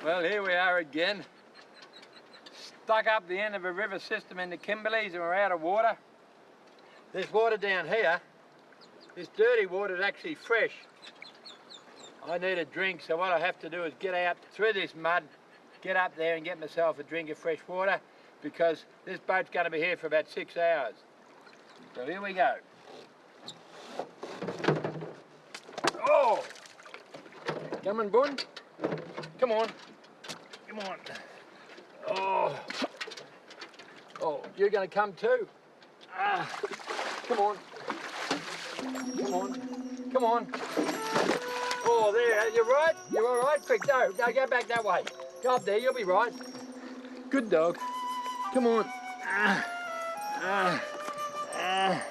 Well, here we are again, stuck up the end of a river system in the Kimberleys and we're out of water. This water down here, this dirty water is actually fresh. I need a drink, so what I have to do is get out through this mud, get up there and get myself a drink of fresh water because this boat's going to be here for about 6 hours. So here we go. Oh! Come on, Bun. Come on. Come on. Oh. Oh, you're going to come too. Ah. Come on. Come on. Come on. Oh, there. You're right. You're all right. Quick, no, go back that way. Go up there. You'll be right. Good dog. Come on. Ah. Ah. Ah.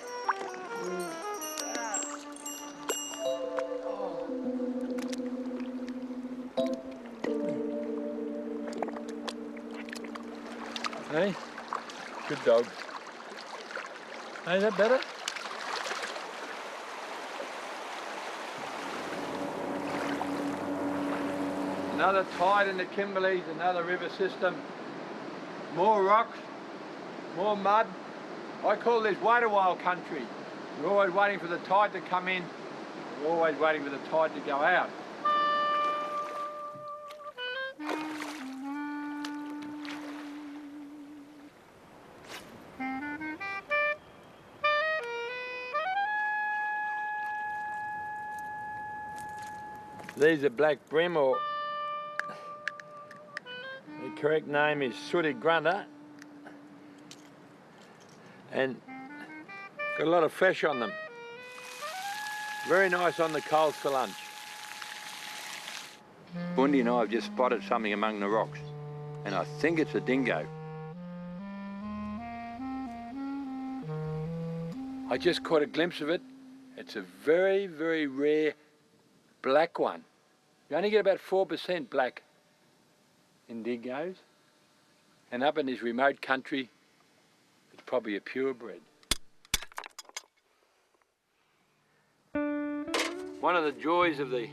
Hey, good dog. Hey, is that better? Another tide in the Kimberleys, another river system. More rocks, more mud. I call this wait a while country. We're always waiting for the tide to come in. We're always waiting for the tide to go out. These are black bream, or the correct name is sooty grunter, and got a lot of flesh on them. Very nice on the coals for lunch. Bundy and I have just spotted something among the rocks, and I think it's a dingo. I just caught a glimpse of it. It's a very, very rare black one. You only get about 4% black in dingoes. And up in this remote country, it's probably a purebred. One of the joys of the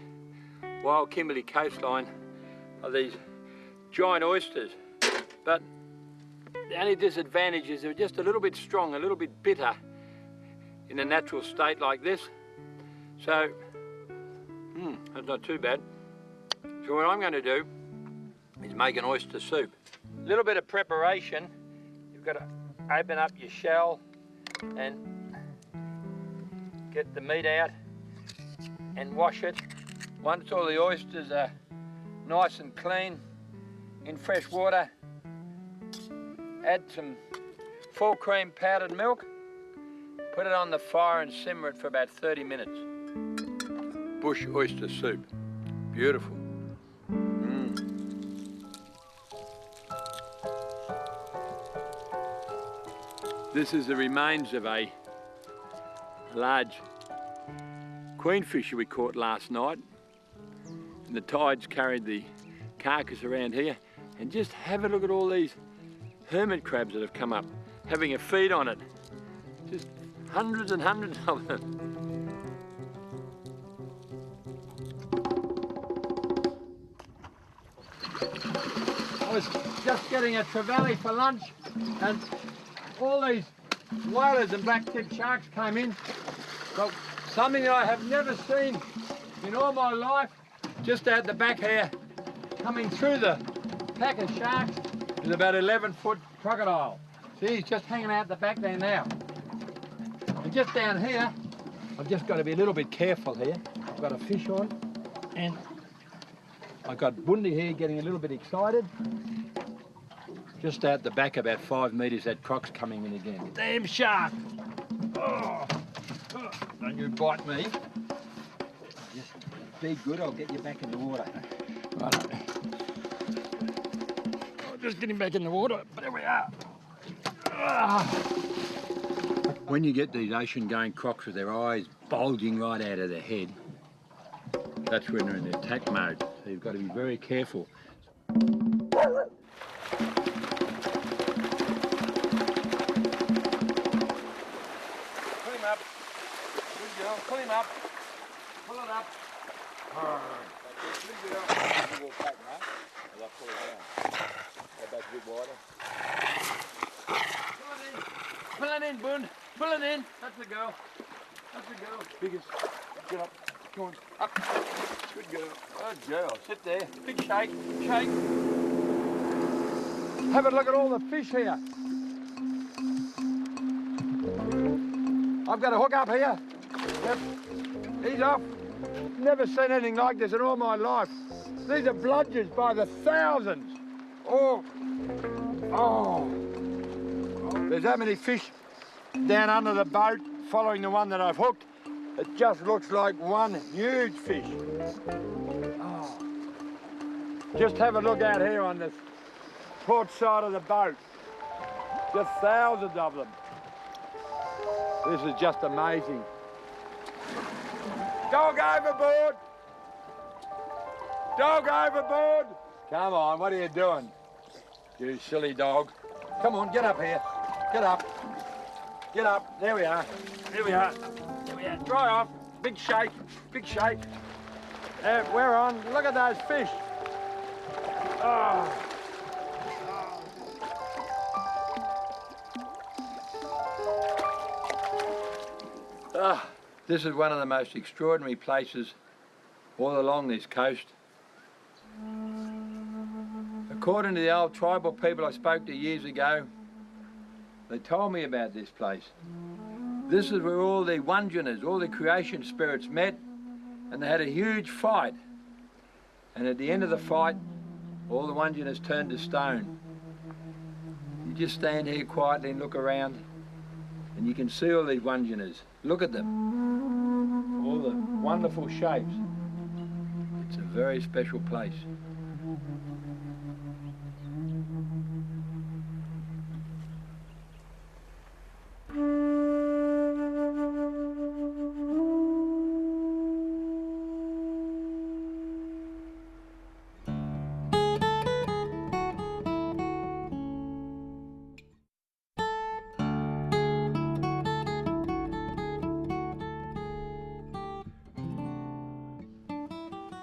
wild Kimberley coastline are these giant oysters. But the only disadvantage is they're just a little bit strong, a little bit bitter in a natural state like this. So, that's not too bad. So what I'm going to do is make an oyster soup. A little bit of preparation. You've got to open up your shell and get the meat out and wash it. Once all the oysters are nice and clean in fresh water, add some full cream powdered milk, put it on the fire and simmer it for about 30 minutes. Bush oyster soup. Beautiful. This is the remains of a large queenfisher we caught last night. And the tides carried the carcass around here. And just have a look at all these hermit crabs that have come up, having a feed on it. Just hundreds and hundreds of them. I was just getting a trevally for lunch and all these whalers and black-tipped sharks came in. But something that I have never seen in all my life, just out the back here, coming through the pack of sharks, is about 11-foot crocodile. See, he's just hanging out the back there now. And just down here, I've just got to be a little bit careful here. I've got a fish on, and I've got Bundy here getting a little bit excited. Just out the back, about 5 metres, that croc's coming in again. Damn shark! Oh, don't you bite me. Just be good, I'll get you back in the water. Right. I'll just get him back in the water, but there we are. When you get these ocean-going crocs with their eyes bulging right out of their head, that's when they're in the attack mode. So you've got to be very careful. Pull him up. Good girl. Pull him up. Pull it up. Walk back, mate, as I pull it down. Go back a bit wider. Pull it in, bud. Pull it in. That's the girl. That's the girl. Biggest. Get up. Come on. Up. Good girl. Good girl. Sit there. Big shake. Shake. Have a look at all the fish here. I've got a hook up here. Yep. He's off. Never seen anything like this in all my life. These are bludgers by the thousands. Oh. Oh. There's that many fish down under the boat following the one that I've hooked. It just looks like one huge fish. Oh. Just have a look out here on this port side of the boat. Just thousands of them. This is just amazing. Dog overboard! Dog overboard! Come on, what are you doing? You silly dog. Come on, get up here. Get up. Get up. There we are. Here we are. Here we are. Dry off. Big shake. Big shake. We're on. Look at those fish. Oh. Ah, this is one of the most extraordinary places all along this coast. According to the old tribal people I spoke to years ago, they told me about this place. This is where all the Wandjinas, all the creation spirits met, and they had a huge fight. And at the end of the fight, all the Wandjinas turned to stone. You just stand here quietly and look around, and you can see all these Wandjinas. Look at them. All the wonderful shapes. It's a very special place.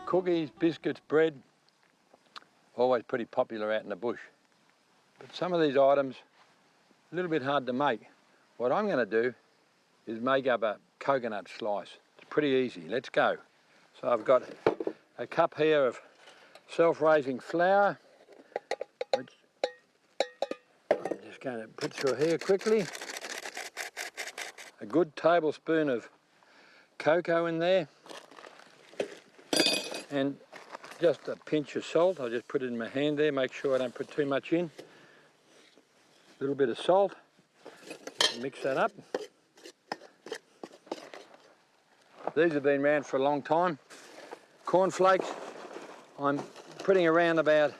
Cookies, biscuits, bread, always pretty popular out in the bush. But some of these items, a little bit hard to make. What I'm going to do is make up a coconut slice. It's pretty easy. Let's go. So I've got a cup here of self-raising flour, which I'm just going to put through here quickly. A good tablespoon of cocoa in there. And just a pinch of salt. I'll just put it in my hand there, make sure I don't put too much in. A little bit of salt. Mix that up. These have been around for a long time. Cornflakes, I'm putting around about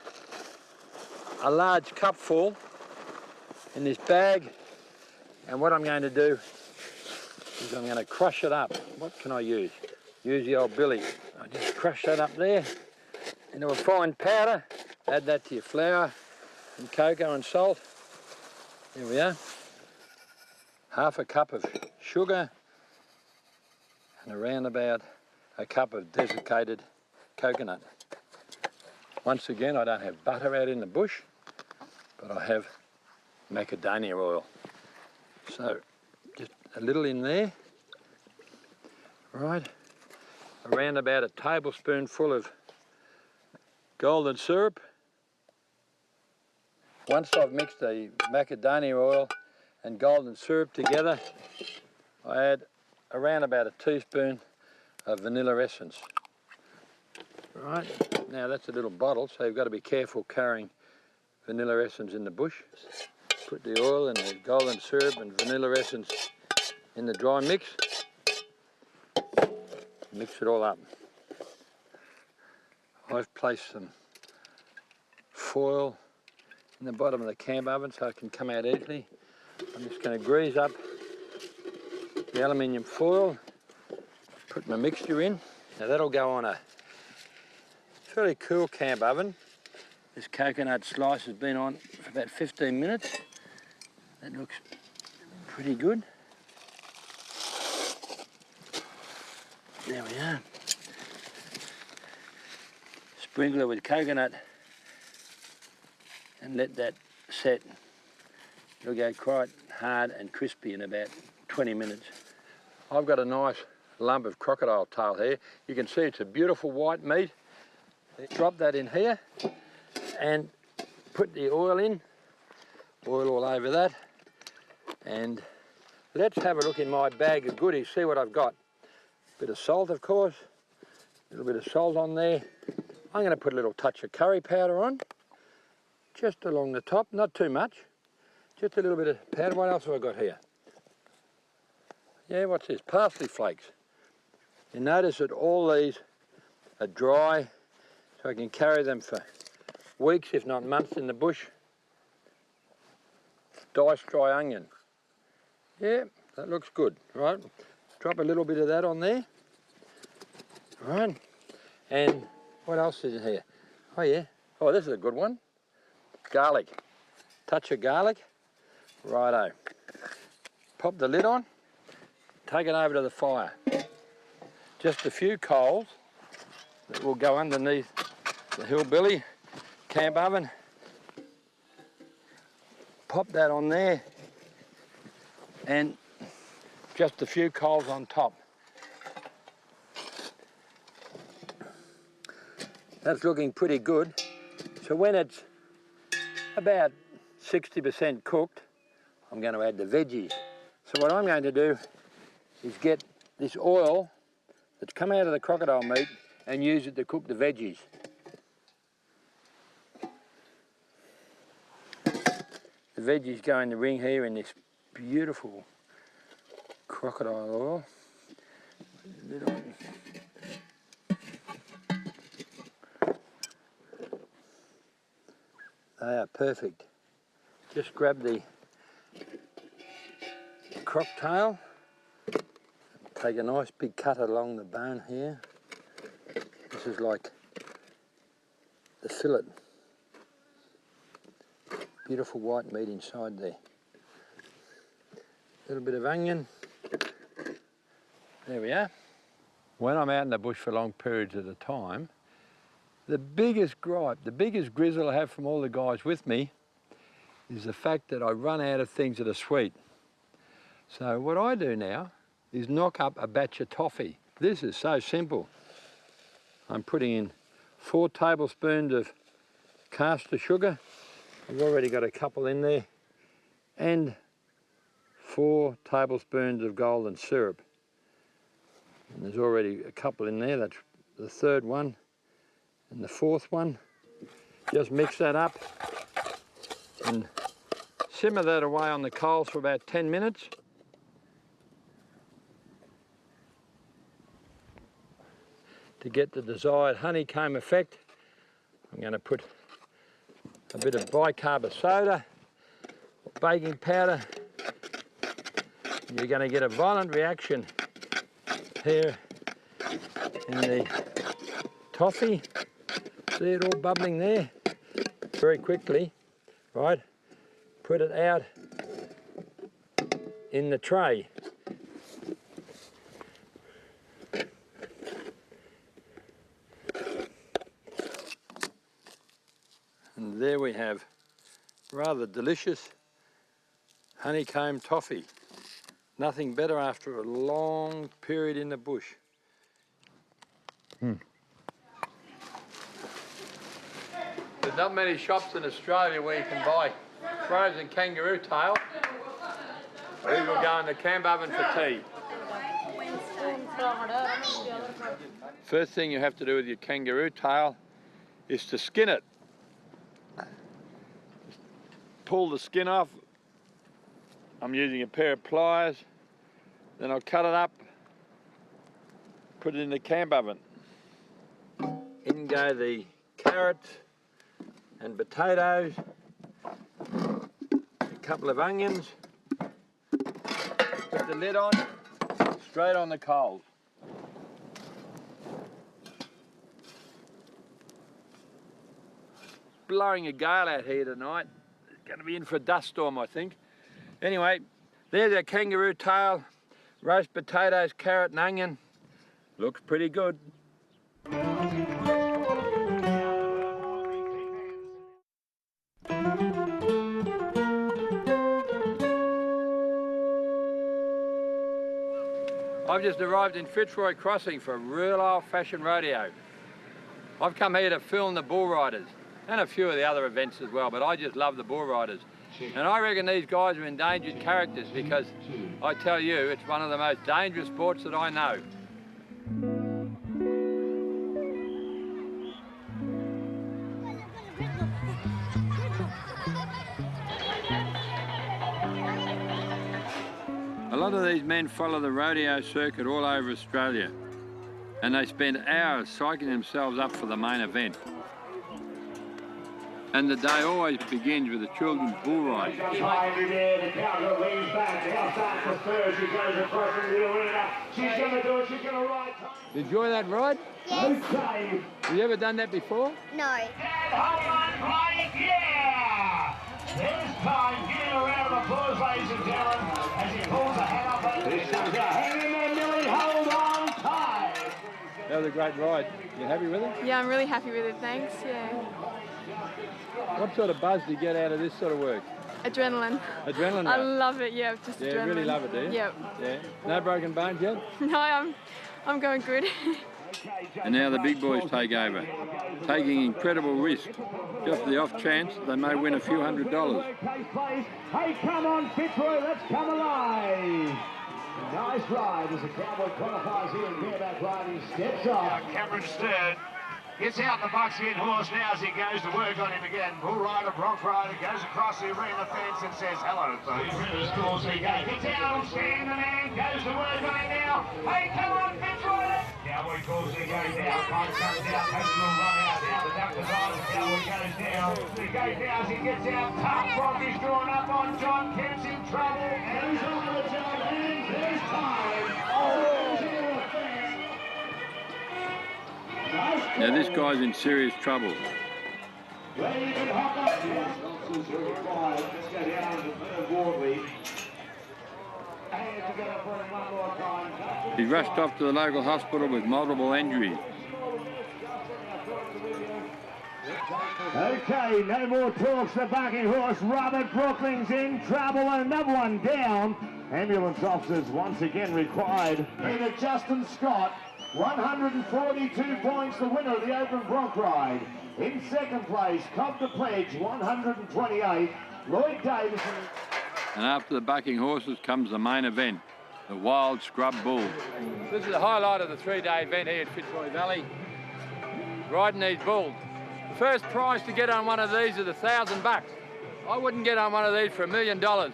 a large cupful in this bag. And what I'm going to do is I'm going to crush it up. What can I use? Use the old billy. I just crush that up there into a fine powder. Add that to your flour and cocoa and salt. There we are. Half a cup of sugar and around about a cup of desiccated coconut. Once again, I don't have butter out in the bush, but I have macadamia oil. So just a little in there. Right. Around about a tablespoonful of golden syrup. Once I've mixed the macadamia oil and golden syrup together, I add around about a teaspoon of vanilla essence. Right, now that's a little bottle, so you've got to be careful carrying vanilla essence in the bush. Put the oil and the golden syrup and vanilla essence in the dry mix. Mix it all up. I've placed some foil in the bottom of the camp oven so it can come out easily. I'm just going to grease up the aluminium foil, put my mixture in. Now that'll go on a fairly cool camp oven. This coconut slice has been on for about 15 minutes. That looks pretty good. There we are. sprinkle it with coconut and let that set. It'll go quite hard and crispy in about 20 minutes. I've got a nice lump of crocodile tail here. You can see it's a beautiful white meat. Drop that in here and put the oil in. Oil all over that. And let's have a look in my bag of goodies, see what I've got. Bit of salt, of course. A little bit of salt on there. I'm going to put a little touch of curry powder on. Just along the top, not too much. Just a little bit of powder. What else have I got here? Yeah, what's this? Parsley flakes. You notice that all these are dry, so I can carry them for weeks, if not months, in the bush. Diced dry onion. Yeah, that looks good, right? Drop a little bit of that on there. Right. And what else is in here? Oh yeah. Oh, this is a good one. Garlic. Touch of garlic. Righto. Pop the lid on. Take it over to the fire. Just a few coals that will go underneath the hillbilly camp oven. Pop that on there. And just a few coals on top. That's looking pretty good. So when it's about 60% cooked, I'm going to add the veggies. So what I'm going to do is get this oil that's come out of the crocodile meat and use it to cook the veggies. The veggies go in the ring here in this beautiful crocodile oil. They are perfect. Just grab the croc tail, take a nice big cut along the bone here. This is like the fillet. Beautiful white meat inside there. A little bit of onion. There we are. When I'm out in the bush for long periods at a time, the biggest gripe, the biggest grizzle I have from all the guys with me is the fact that I run out of things that are sweet. So what I do now is knock up a batch of toffee. This is so simple. I'm putting in 4 tablespoons of caster sugar. I've already got a couple in there. And 4 tablespoons of golden syrup. And there's already a couple in there. That's the 3rd one and the 4th one. Just mix that up and simmer that away on the coals for about 10 minutes. To get the desired honeycomb effect, I'm going to put a bit of bicarb of soda, baking powder. You're going to get a violent reaction here in the toffee. See it all bubbling there? Very quickly, right? Put it out in the tray. And there we have rather delicious honeycomb toffee. Nothing better after a long period in the bush. There's not many shops in Australia where you can buy frozen kangaroo tail. We will go in the camp oven for tea. First thing you have to do with your kangaroo tail is to skin it. Pull the skin off. I'm using a pair of pliers. Then I'll cut it up, put it in the camp oven. In go the carrots and potatoes, a couple of onions, put the lid on, straight on the coals. Blowing a gale out here tonight. It's going to be in for a dust storm, I think. Anyway, there's our kangaroo tail, roast potatoes, carrot and onion. Looks pretty good. I've just arrived in Fitzroy Crossing for a real old-fashioned rodeo. I've come here to film the bull riders and a few of the other events as well, but I just love the bull riders. And I reckon these guys are endangered characters because I tell you, it's one of the most dangerous sports that I know. A lot of these men follow the rodeo circuit all over Australia, and they spend hours psyching themselves up for the main event. And the day always begins with a children's bull ride. The cowgirl leans back, the outside for third, she goes across the arena. She's going to do it, she's going to ride. Did you enjoy that ride? Yes. Okay. Have you ever done that before? No. And hold on, Blake, yeah! There's time, give him a round of applause, ladies and gentlemen, as he pulls the hat up. This comes out, hang in there, Millie, hold on tight. That was a great ride. You happy with it? Yeah, I'm really happy with it, thanks, yeah. What sort of buzz do you get out of this sort of work? Adrenaline. Adrenaline? I love it, yeah, just Yeah, adrenaline. really love it, do you? Yep. Yeah. No broken bones yet? No, I'm going good. And now the big boys take over, taking incredible risk, just the off chance they may win a few $100. Hey, come on, Fitzroy, let's come alive. Nice ride as the cowboy qualifies here in bareback riding, steps off. Cameron Stern gets out the buckskin horse now as he goes to work on him again. Bull rider, bronc rider goes across the arena fence and says hello, folks. Gets out, stand the man, goes to work on him now. Hey, come on, Fitzroy. Cowboy calls the gate down, Mike comes out, takes a little run out, now the duck is on, the cowboy goes down. The gate down as he gets out, tough Brock is drawn up on John, Kemp's in trouble, and he's on the John, and there's time. Now this guy's in serious trouble. He's rushed off to the local hospital with multiple injuries. Okay, no more talks. The bucking horse, Robert Brooklyn's in trouble. Another one down. Ambulance officers once again required. Peter Justin Scott, 142 points, the winner of the Open Bronc Ride. In second place, Cobb the Pledge, 128. Lloyd Davison. And after the bucking horses comes the main event, the Wild Scrub Bull. This is the highlight of the three-day event here at Fitzroy Valley. Riding these bulls. The first prize to get on one of these is $1,000. I wouldn't get on one of these for $1 million. Now,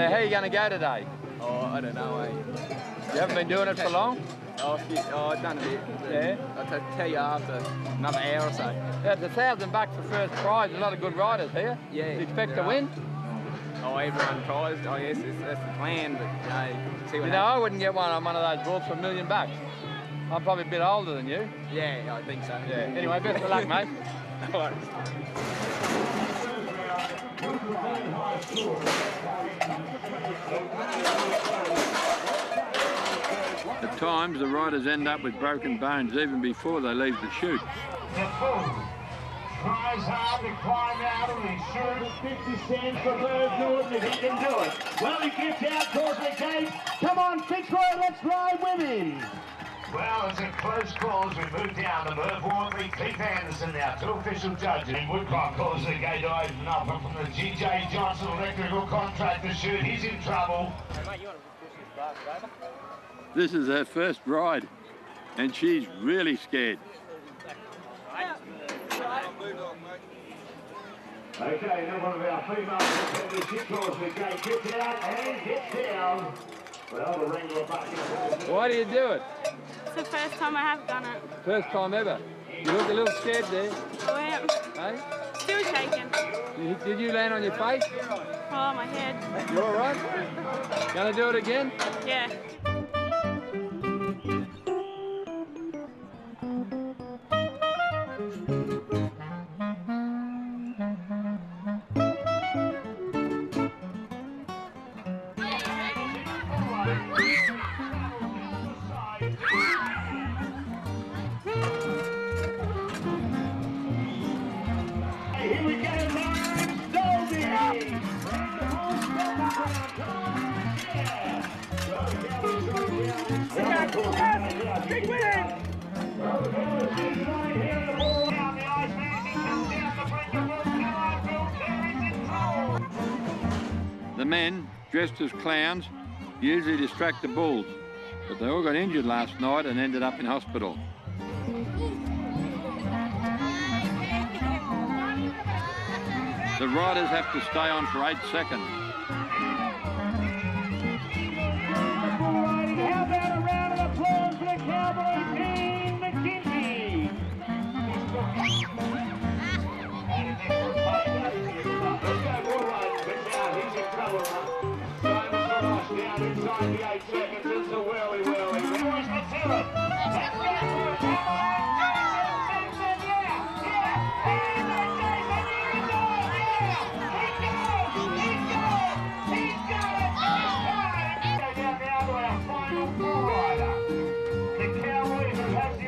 how are you going to go today? Oh, I don't know, eh? You haven't been doing it for long? Oh, I've done a bit. Yeah? I'll tell you after another hour or so. Yeah, it's $1,000 for first prize. There's a lot of good riders here. Yeah. Do you expect to there win? are. Oh, everyone tries. Oh, yes, that's the plan, but see what You know, I happens. wouldn't get one on one of those bulls for $1 million. I'm probably a bit older than you. Yeah, I think so. Yeah. Anyway, best of luck, mate. All right. At times, the riders end up with broken bones even before they leave the chute. The bull tries hard to climb out of his shirt. 50 cents for Bird Newton if he can do it. Well, he gets out towards the gate. Come on, Fitzroy, let's ride with him. Well, it's a close call as we move down to Merv Wortley. Keith Anderson now, two official judges. And Woodcock calls the gate to open up. And from the G.J. Johnson electrical contractor shoot, he's in trouble. This is her first ride, and she's really scared. Okay, now one of our females, she calls the gate, gets out and gets down. Well, the wrangler back in. Why do you do it? It's the first time I have done it. First time ever. You look a little scared there, I am. eh? Still shaking. Did you land on your face? Oh, my head. You all right? Gonna do it again? Yeah. Here we go, Lawrence Dolby. Big winning! The men, dressed as clowns, usually distract the bulls, but they all got injured last night and ended up in hospital. The riders have to stay on for 8 seconds. How about a round of applause for the Cowboy team, McKinsey? He's in trouble, down inside the 8 seconds. It's a whirly. Boys, let's hear it. Let's go for it, Cowboy.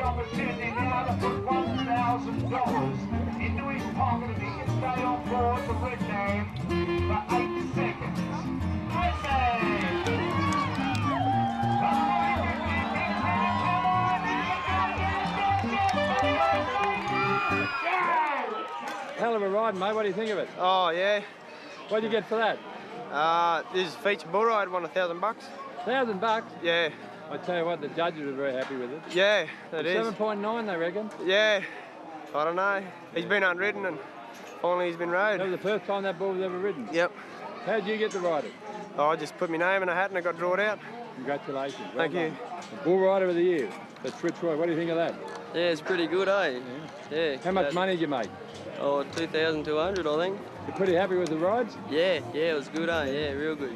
Opportunity now to put $1,000 into his pocket if he can stay on board the red man for 8 seconds. Hell of a ride, mate. What do you think of it? Oh, yeah. What did you get for that? This feature bull ride won $1,000. $1,000? Yeah. I tell you what, the judges are very happy with it. Yeah, that is. 7.9, they reckon. Yeah. I don't know. He's been unridden and finally he's been rode. That was the first time that bull was ever ridden? Yep. How did you get to ride it? Oh, I just put my name in a hat and I got drawn out. Congratulations. Well Thank done. you. The Bull Rider of the Year. That's Fitzroy. What do you think of that? Yeah, it's pretty good, eh? Yeah. How much money did you make? Oh, 2,200, I think. You're pretty happy with the rides? Yeah, it was good, eh? Yeah, real good.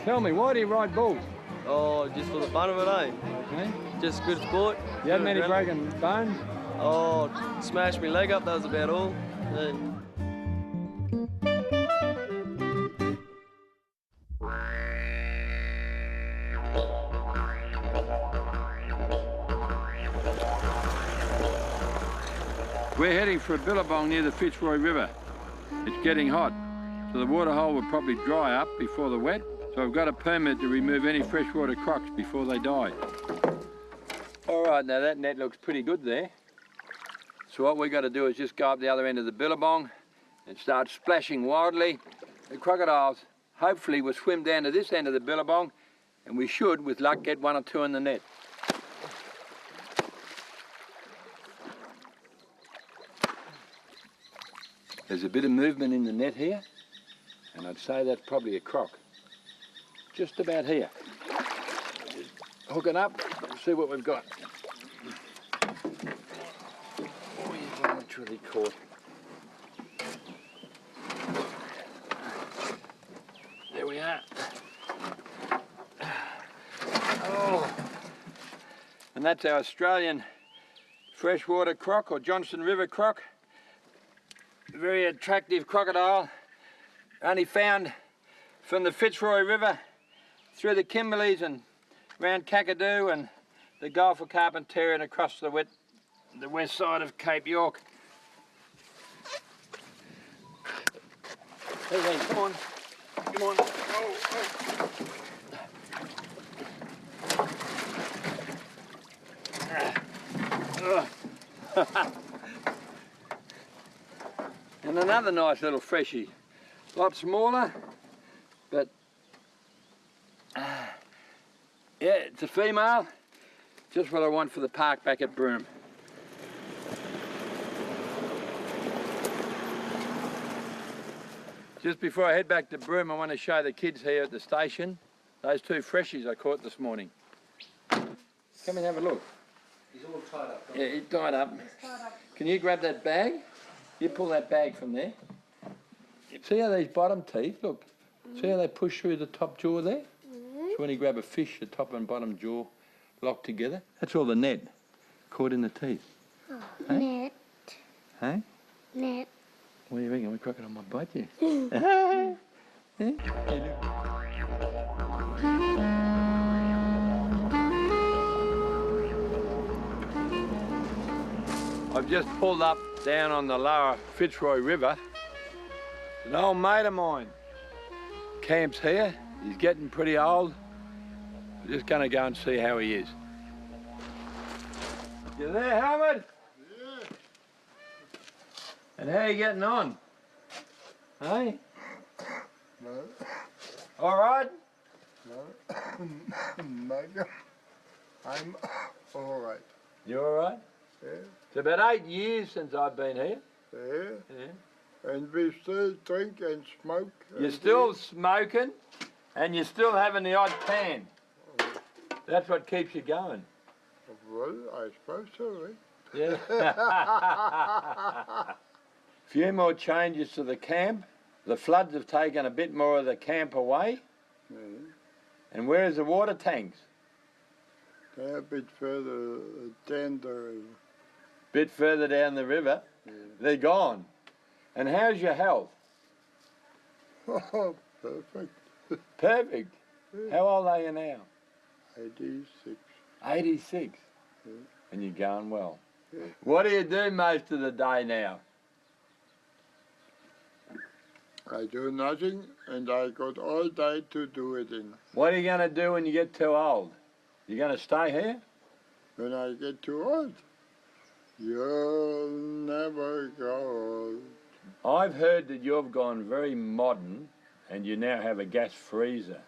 Tell me, why do you ride bulls? Oh, just for the fun of it, eh? Okay. Just good sport. You had Good many adrenaline. broken bones? Oh, smashed my leg up, that was about all. Yeah. We're heading for a billabong near the Fitzroy River. It's getting hot, so the waterhole will probably dry up before the wet, so I've got a permit to remove any freshwater crocs before they die. All right, now that net looks pretty good there. So what we've got to do is just go up the other end of the billabong and start splashing wildly. The crocodiles hopefully will swim down to this end of the billabong, and we should, with luck, get one or two in the net. There's a bit of movement in the net here, and I'd say that's probably a croc. Just about here. Just hook it up and see what we've got. Oh, he's literally caught. There we are. Oh. And that's our Australian freshwater croc, or Johnson River croc. Very attractive crocodile, only found from the Fitzroy River through the Kimberleys and around Kakadu and the Gulf of Carpentaria and across the west side of Cape York. Hey, come on, come on. Oh. And another nice little freshie. A lot smaller, but yeah, it's a female. Just what I want for the park back at Broome. Just before I head back to Broome, I want to show the kids here at the station those two freshies I caught this morning. Come and have a look. He's all tied up. Yeah, he's tied up. Can you grab that bag? You pull that bag from there. See how these bottom teeth, look, see how they push through the top jaw there? So when you grab a fish, the top and bottom jaw locked together. That's all the net caught in the teeth. Oh, hey? Net. Hey? Net. What do you reckon? We're crocodile might bite you. Yeah? I've just pulled up down on the lower Fitzroy River. An old mate of mine camps here. He's getting pretty old. We're just going to go and see how he is. You there, Howard? Yeah. And how you getting on? Hey? No. All right? No. Mega. I'm all right. You all right? Yeah. It's about 8 years since I've been here. Yeah. Yeah. And we still drink and smoke. You're and still eat. smoking, and you're still having the odd pan. That's what keeps you going. Well, I suppose so, eh? Yeah. Few more changes to the camp. The floods have taken a bit more of the camp away. Yeah. And where's the water tanks? They're a bit further down the river. Bit further down the river. Yeah. They're gone. And how's your health? Oh, perfect. Perfect. Yeah. How old are you now? 86. 86. Yeah. And you're going well. Yeah. What do you do most of the day now? I do nothing, and I got all day to do it in. What are you going to do when you get too old? You going to stay here? When I get too old, you'll never go old. I've heard that you've gone very modern and you now have a gas freezer.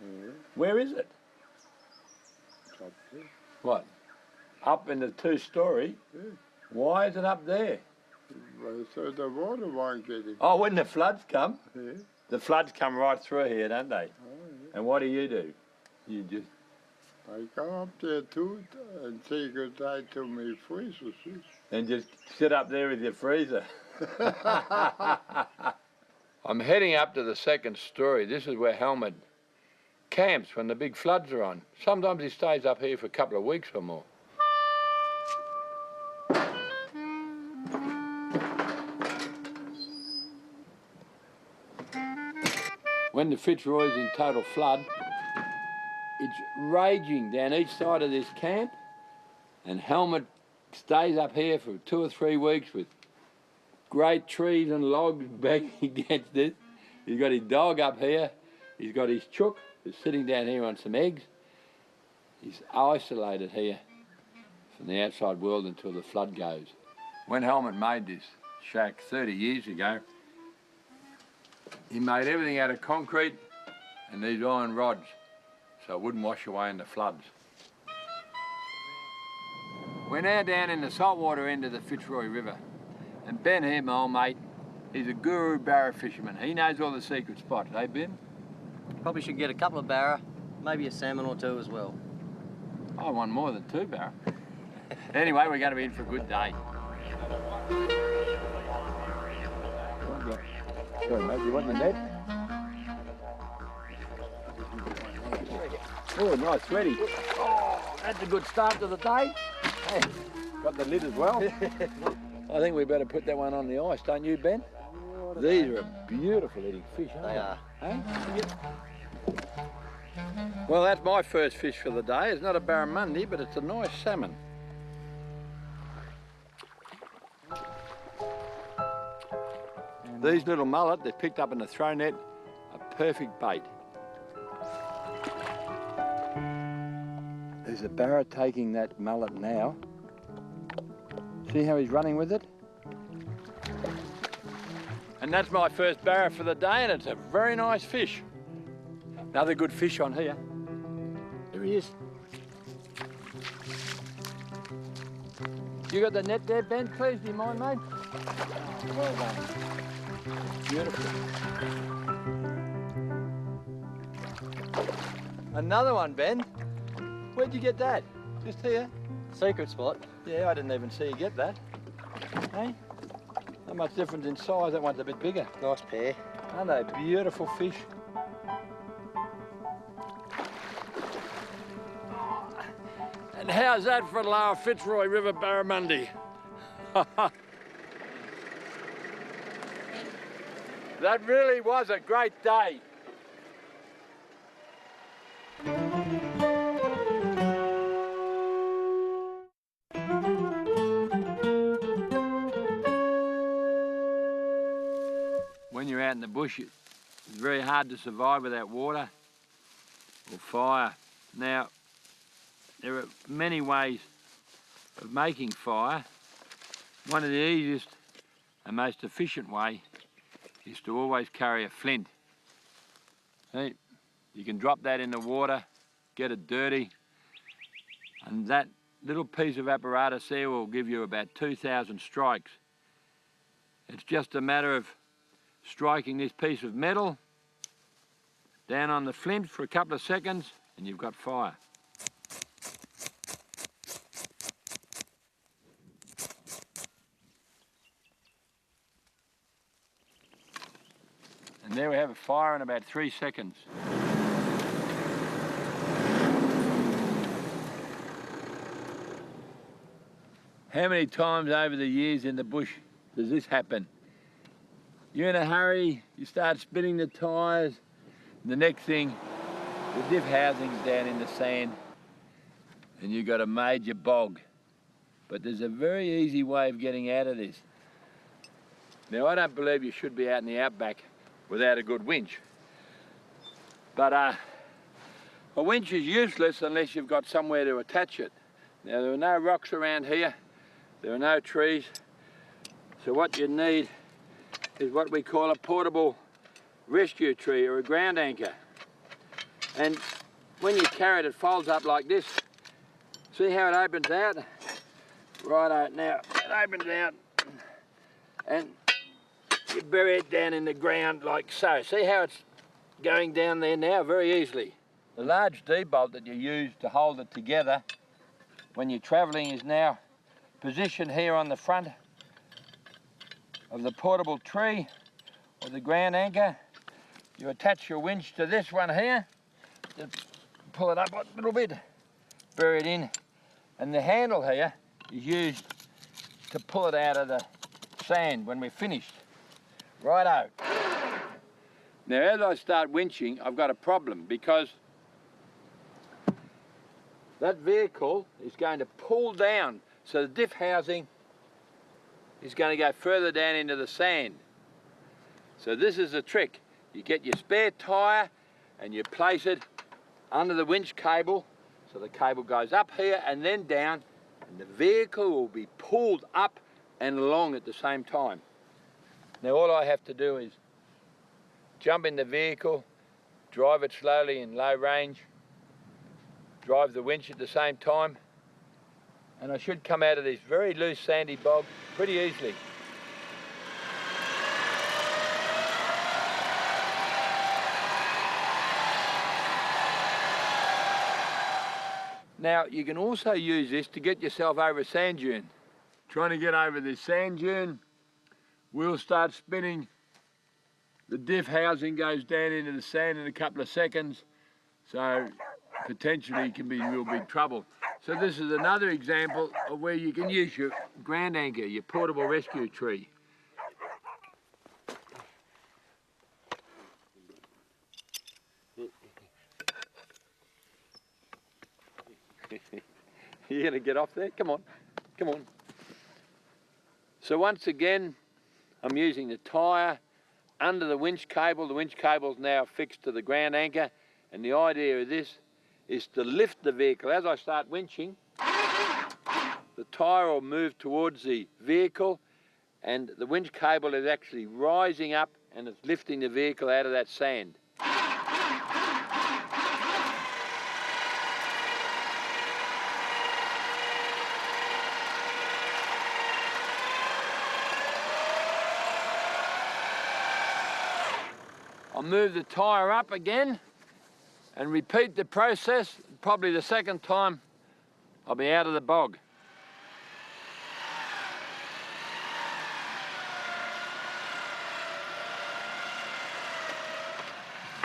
Yeah. Where is it? It's up there. What? Up in the 2-story? Yeah. Why is it up there? Well, so the water won't get in. Oh, when the floods come? Yeah. The floods come right through here, don't they? Oh, yeah. And what do? You just... I go up there too and say goodbye to my freezer. And just sit up there with your freezer. I'm heading up to the 2nd story. This is where Helmut camps when the big floods are on. Sometimes he stays up here for a couple of weeks or more. When the Fitzroy's in total flood, it's raging down each side of this camp, and Helmut stays up here for 2 or 3 weeks with great trees and logs banging against it. He's got his dog up here. He's got his chook who's sitting down here on some eggs. He's isolated here from the outside world until the flood goes. When Helmut made this shack 30 years ago, he made everything out of concrete and these iron rods so it wouldn't wash away in the floods. We're now down in the saltwater end of the Fitzroy River, and Ben here, my old mate, he's a guru barra fisherman. He knows all the secret spots, eh, Ben? Probably should get a couple of barra, maybe a salmon or 2 as well. I want more than 2 barra. Anyway, we're going to be in for a good day. Sorry, mate, you want the net? Oh, nice sweaty. Oh, that's a good start to the day. Hey, got the lid as well. I think we better put that one on the ice, don't you, Ben? These are a beautiful eating fish, aren't they? They are. Hey? Well, that's my first fish for the day. It's not a barramundi, but it's a nice salmon. These little mullet they picked up in the throw net are perfect bait. There's a barra taking that mullet now. See how he's running with it? And that's my first barra for the day, and it's a very nice fish. Another good fish on here. There he is. You got the net there, Ben, please? Do you mind, mate? Well done. Beautiful. Another one, Ben. Where'd you get that? Just here? Secret spot. Yeah, I didn't even see you get that. Hey? Not much difference in size. That one's a bit bigger. Nice pair. Aren't they beautiful fish? And how's that for Lower Fitzroy River barramundi? That really was a great day. When you're out in the bush, it's very hard to survive without water or fire. Now, there are many ways of making fire, one of the easiest and most efficient way is to always carry a flint. See, you can drop that in the water, get it dirty, and that little piece of apparatus there will give you about 2,000 strikes. It's just a matter of striking this piece of metal down on the flint for a couple of seconds and you've got fire. And there we have a fire in about 3 seconds. How many times over the years in the bush does this happen? You're in a hurry, you start spinning the tyres, and the next thing, the diff housing's down in the sand, and you've got a major bog. But there's a very easy way of getting out of this. Now, I don't believe you should be out in the outback without a good winch. But a winch is useless unless you've got somewhere to attach it. Now, there are no rocks around here. There are no trees, so what you need is what we call a portable rescue tree or a ground anchor. And when you carry it, it folds up like this. See how it opens out? Righto, now it opens out and you bury it down in the ground like so. See how it's going down there now very easily. The large D-bolt that you use to hold it together when you're travelling is now positioned here on the front of the portable tree or the ground anchor. You attach your winch to this one here, just pull it up a little bit, bury it in, and the handle here is used to pull it out of the sand when we're finished. Righto. Now as I start winching, I've got a problem because that vehicle is going to pull down. So the diff housing is going to go further down into the sand. So this is the trick. You get your spare tyre and you place it under the winch cable. So the cable goes up here and then down, and the vehicle will be pulled up and along at the same time. Now all I have to do is jump in the vehicle, drive it slowly in low range, drive the winch at the same time, and I should come out of this very loose sandy bog pretty easily. Now you can also use this to get yourself over a sand dune. Trying to get over this sand dune, we'll start spinning. The diff housing goes down into the sand in a couple of seconds, so potentially it can be real big trouble. So this is another example of where you can use your ground anchor, your portable rescue tree. You're going to get off there? Come on, come on. So once again, I'm using the tyre under the winch cable. The winch cable's now fixed to the ground anchor, and the idea of this is to lift the vehicle. As I start winching, the tyre will move towards the vehicle and the winch cable is actually rising up and it's lifting the vehicle out of that sand. I'll move the tyre up again and repeat the process. Probably the second time I'll be out of the bog.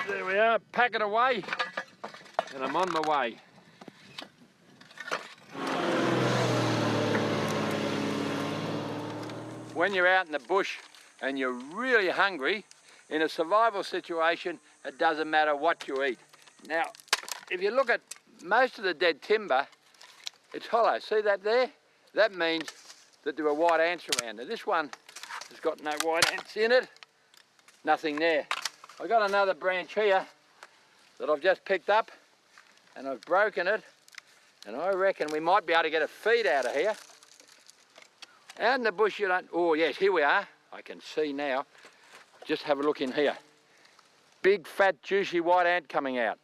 There we are, pack it away, and I'm on my way. When you're out in the bush and you're really hungry, in a survival situation, it doesn't matter what you eat. Now, if you look at most of the dead timber, it's hollow. See that there? That means that there are white ants around. Now this one has got no white ants in it, nothing there. I've got another branch here that I've just picked up and I've broken it And I reckon we might be able to get a feed out of here. Out in the bush you don't... Oh yes, here we are. I can see now. Just have a look in here. Big, fat, juicy white ant coming out.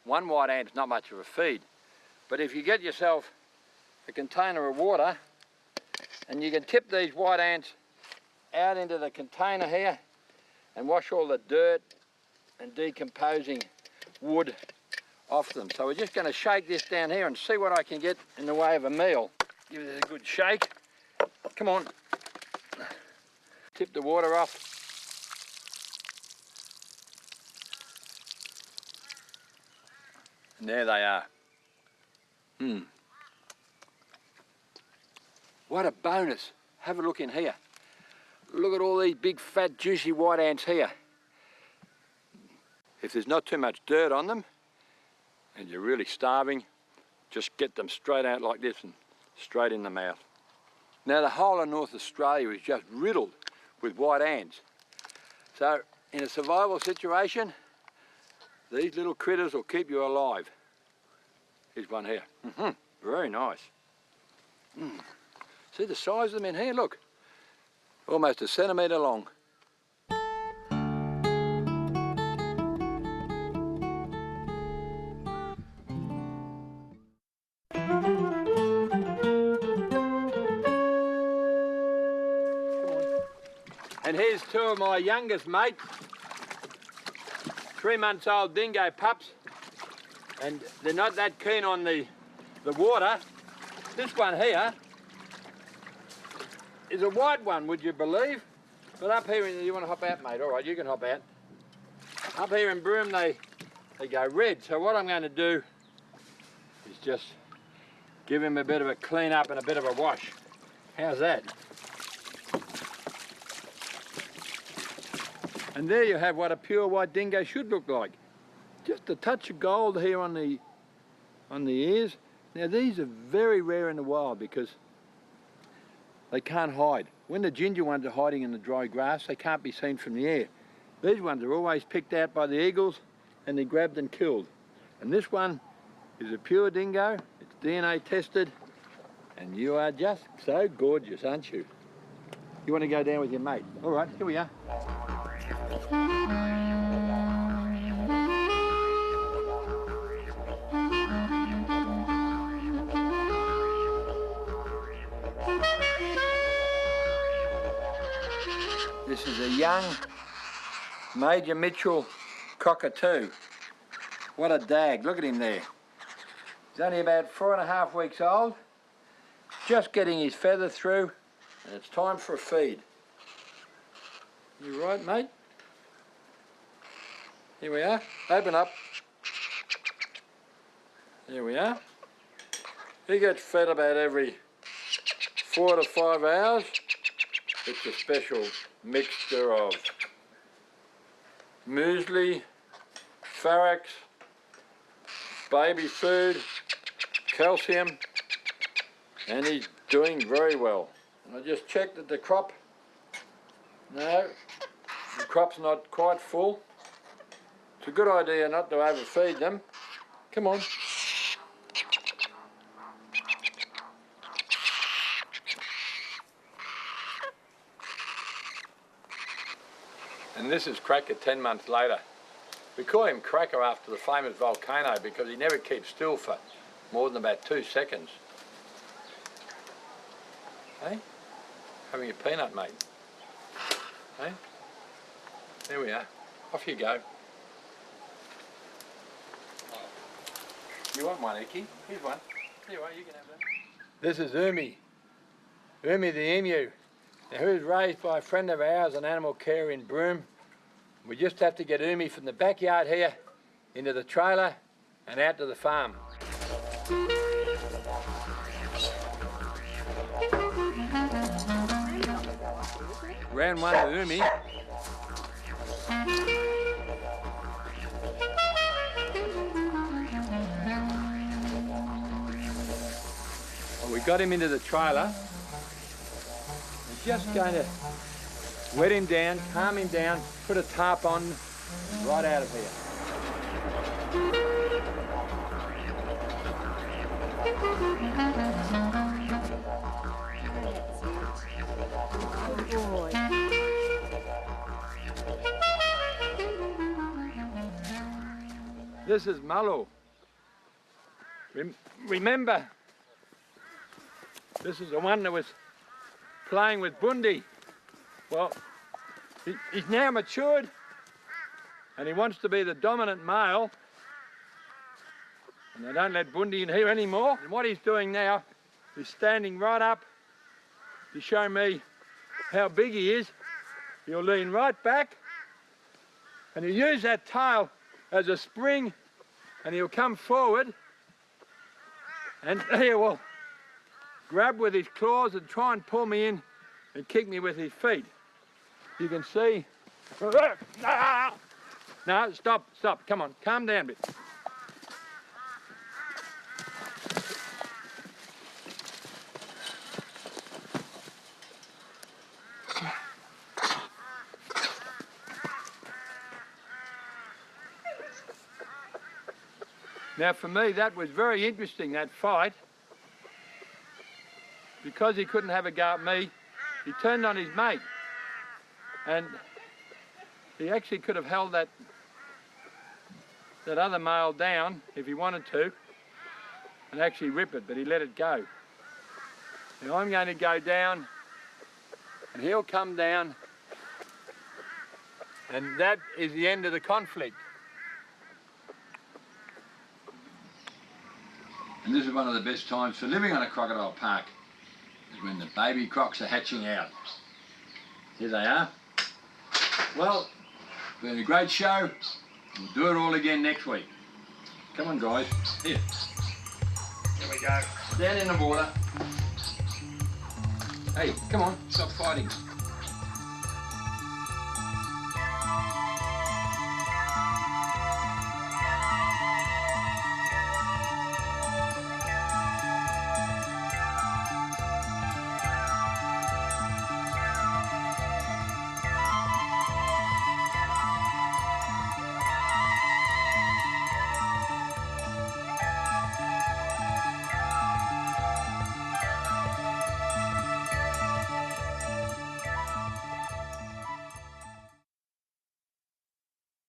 One white ant's not much of a feed. But if you get yourself a container of water and you can tip these white ants out into the container here and wash all the dirt and decomposing wood off them. So we're just going to shake this down here and see what I can get in the way of a meal. Give this a good shake. Come on. Tip the water off. And there they are. What a bonus. Have a look in here. Look at all these big, fat, juicy white ants here. If there's not too much dirt on them and you're really starving, just get them straight out like this and straight in the mouth. Now the whole of North Australia is just riddled with white ants. So in a survival situation, these little critters will keep you alive. Here's one here. Very nice. See the size of them in here? Look. Almost a centimetre long. And here's two of my youngest mates. 3 months old dingo pups. And they're not that keen on the water. This one here is a white one, would you believe? But up here, you want to hop out, mate? All right, you can hop out. Up here in Broome, they go red. So what I'm going to do is just give him a bit of a clean up and a bit of a wash. How's that? And there you have what a pure white dingo should look like. Just a touch of gold here on the ears. Now these are very rare in the wild because they can't hide. When the ginger ones are hiding in the dry grass, they can't be seen from the air. These ones are always picked out by the eagles and they're grabbed and killed. And this one is a pure dingo, it's DNA tested, and you are just so gorgeous, aren't you? You want to go down with your mate? All right, here we are. This is a young Major Mitchell cockatoo. What a dag, look at him there. He's only about 4.5 weeks old, just getting his feather through, and it's time for a feed. You right, mate? Here we are, open up. There we are. He gets fed about every 4 to 5 hours. It's a special mixture of muesli, Farax, baby food, calcium, and he's doing very well. And I just checked that the crop, no, the crop's not quite full. It's a good idea not to overfeed them. Come on. And this is Cracker 10 months later. We call him Cracker after the famous volcano because he never keeps still for more than about 2 seconds. Hey? Having a peanut, mate. Hey? There we are. Off you go. You want one, Icky? Here's one. Here you are, you can have that. This is Umi. Umi the emu. Now, who's raised by a friend of ours on animal care in Broome. We just have to get Umi from the backyard here into the trailer and out to the farm. Round one to Umi. Well, we got him into the trailer. Just going to wet him down, calm him down, put a tarp on, right out of here. this is Mallow. Remember, this is the one that was playing with Bundy. Well, he's now matured and he wants to be the dominant male, and they don't let Bundy in here anymore. And what he's doing now is standing right up to show me how big he is. He'll lean right back and he'll use that tail as a spring, and he'll come forward and he will grab with his claws and try and pull me in and kick me with his feet. You can see. No, stop, come on, calm down a bit. Now for me, that was very interesting, that fight. Because he couldn't have a go at me, he turned on his mate. And he actually could have held that other male down if he wanted to and actually rip it, but he let it go. Now I'm going to go down and he'll come down, and that is the end of the conflict. And this is one of the best times for living on a crocodile park, is when the baby crocs are hatching out. Here they are. Well, been a great show. We'll do it all again next week. Come on, guys. Here. Here we go. Down in the water. Hey, come on, stop fighting.